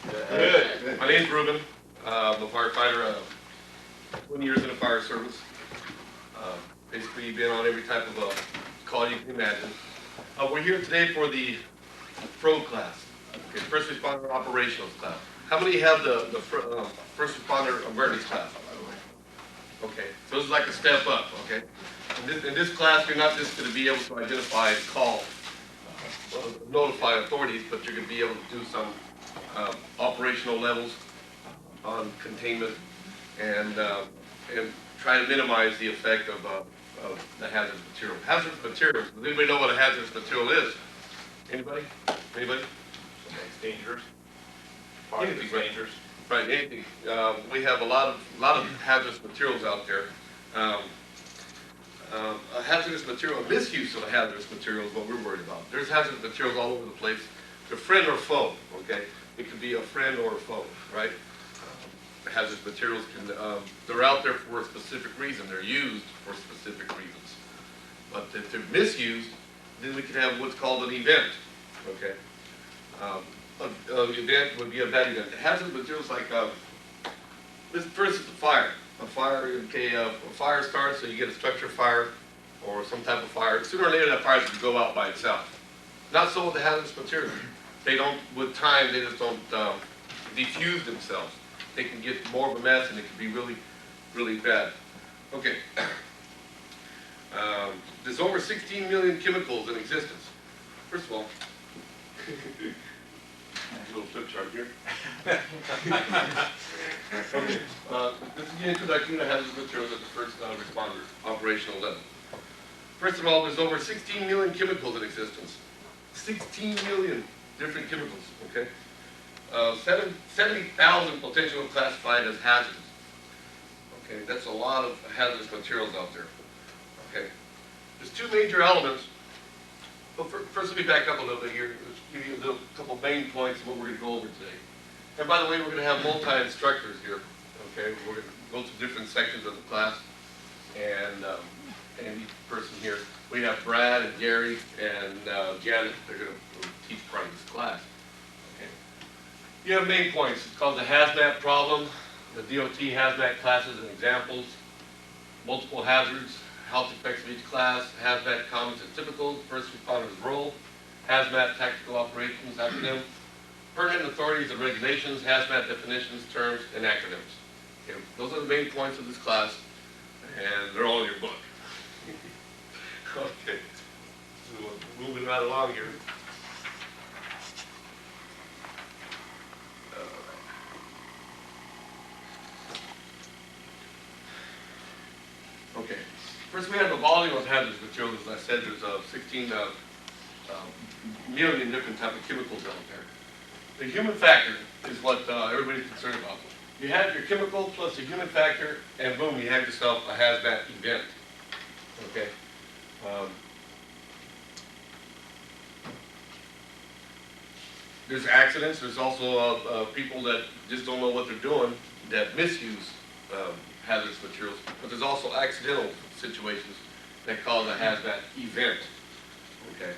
Good. My name's Ruben. I'm a firefighter. 20 years in the fire service. Uh, Basically, been on every type of call you can imagine. We're here today for the PRO class, okay, First Responder Operations class. How many have the First Responder Awareness class, by the way? Okay, so this is like a step up, okay? In this class, you're not just going to be able to identify and call, notify authorities, but you're going to be able to do some operational levels on containment and try to minimize the effect of the hazardous material. Hazardous materials. Does anybody know what a hazardous material is? Anybody? Anybody? It's dangerous. Anything, It's dangerous. Right. Anything. We have a lot of hazardous materials out there. A hazardous material, a misuse of a hazardous material is what we're worried about. There's hazardous materials all over the place. They're friend or foe. Okay. It could be a friend or a foe, right? Hazardous materials they're out there for a specific reason. They're used for specific reasons. But if they're misused, then we could have what's called an event. Okay. An event would be a bad event. Hazardous materials like this first is the fire. A fire, okay, a fire starts, so you get a structure fire or some type of fire. Sooner or later, that fire is going to go out by itself. Not so with the hazardous materials. They don't, with time, they just don't diffuse themselves. They can get more of a mess, and it can be really, really bad. Okay. There's over 16 million chemicals in existence. First of all, a little flip chart here. Okay. This is the introduction to hazardous materials at the first responder operational level. First of all, there's over 16 million chemicals in existence. 16 million different chemicals, okay? 70,000 potentially classified as hazardous. Okay, that's a lot of hazardous materials out there. Okay, there's two major elements. Well, first, let me back up a little bit here. Let's give you a couple main points of what we're going to go over today. And by the way, we're going to have multi-instructors here. Okay, we're going to go through different sections of the class, and each person here. We have Brad and Gary and Janet. They're going to teach part of this class. Okay. You have main points. It's called the hazmat problem. The DOT hazmat classes and examples. Multiple hazards. Health effects of each class. Hazmat comments and typical. First responders role. Hazmat tactical operations acronym. Pertinent authorities and regulations. Hazmat definitions, terms, and acronyms. Okay. Those are the main points of this class, and they're all in your book. Okay, so moving right along here. Okay, first we have the volume of hazardous materials. As I said, there's 16 million different type of chemicals out there. The human factor is what everybody's concerned about. You have your chemical plus the human factor, and boom, you have yourself a hazmat event. Okay. There's accidents. There's also people that just don't know what they're doing that misuse hazardous materials. But there's also accidental situations that cause a hazmat event. Okay.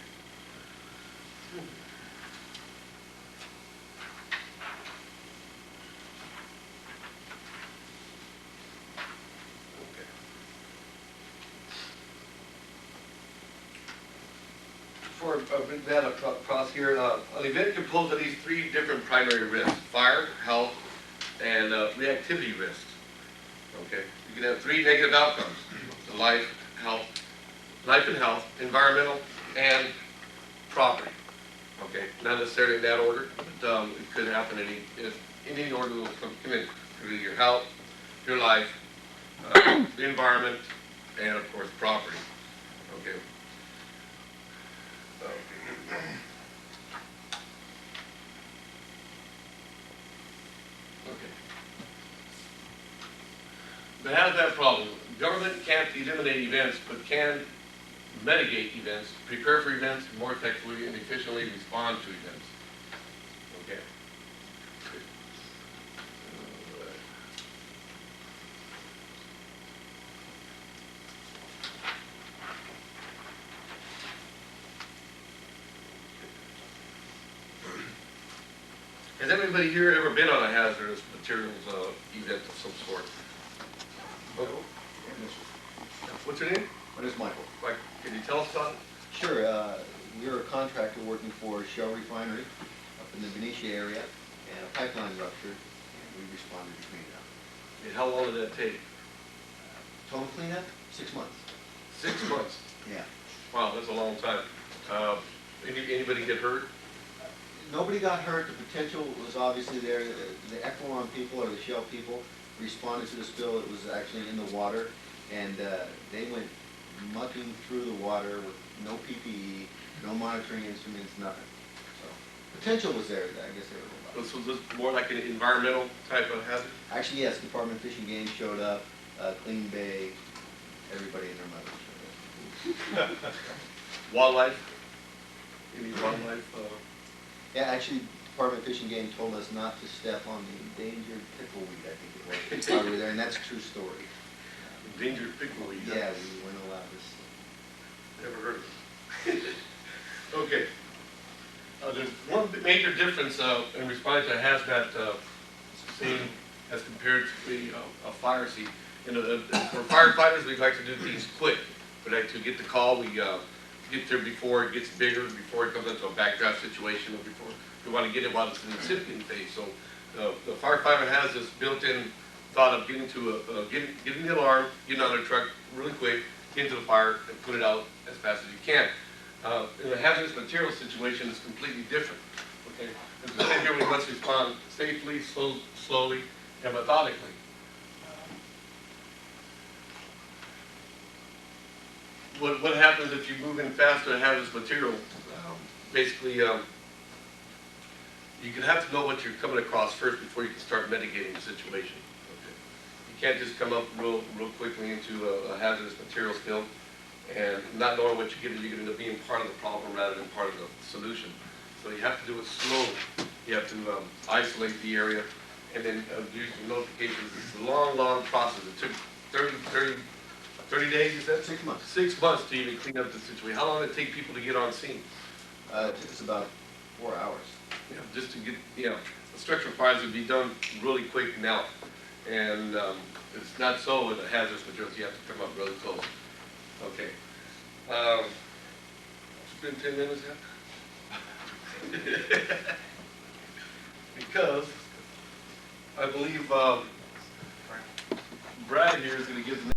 For bring that across here, an event composed of these three different primary risks: fire, health, and reactivity risks. Okay, you can have three negative outcomes: the life and health, environmental, and property. Okay, not necessarily in that order, but it could happen in any order that will come in. Could be your health, your life, the environment, and of course property. Okay. Okay. But how's that problem? Government can't eliminate events, but can mitigate events, prepare for events, more effectively and efficiently respond to events. Okay. Has anybody here ever been on a hazardous materials event of some sort? Oh, what's your name? My name is Michael. Mike, can you tell us about it? Sure. We're a contractor working for Shell Refinery up in the Benicia area, and a pipeline ruptured, and we responded to clean it up. And how long did that take? Total cleanup, 6 months. 6 months. Yeah. Wow, that's a long time. Anybody get hurt? Nobody got hurt. The potential was obviously there. The Equilon people, or the Shell people, responded to the spill. It was actually in the water, and they went mucking through the water with no PPE, no monitoring instruments, nothing. So potential was there. I guess they were a little. So this is more like an environmental type of hazard? Actually, yes. Department of Fish and Game showed up. Clean Bay. Everybody and their mother showed up. Wildlife? Any wildlife? Yeah, actually, Department of Fish and Game told us not to step on the endangered pickleweed, I think it was, while we were there, and that's a true story. Endangered pickleweed? Yeah, we weren't allowed this. Never heard of it. Okay. There's one major difference in responding to a hazmat scene as compared to a fire scene. You know, for firefighters, we like to do things quick. We like to get the call, we get there before it gets bigger, before it comes into a backdraft situation, or before we want to get it while it's in the incipient phase. So the firefighter has this built-in thought of getting getting the alarm, getting on the truck really quick, get into the fire, and put it out as fast as you can. In a hazardous material situation, it's completely different. Okay, it's the same here. We must respond safely, slowly, and methodically. What happens if you move in faster and hazardous material? Basically, you can have to know what you're coming across first before you can start mitigating the situation. Okay. You can't just come up real quickly into a hazardous material spill and not knowing what you're going to end up being part of the problem rather than part of the solution. So you have to do it slowly. You have to isolate the area and then do some notifications. It's a long process. It took 30 days, you said? 6 months. 6 months to even clean up the situation. How long did it take people to get on scene? It took us about 4 hours. Yeah, just to get, the structural fires would be done really quick now. And it's not so with the hazardous materials. You have to come up really close. Okay. It's been 10 minutes yet? Because I believe Brad here is going to give the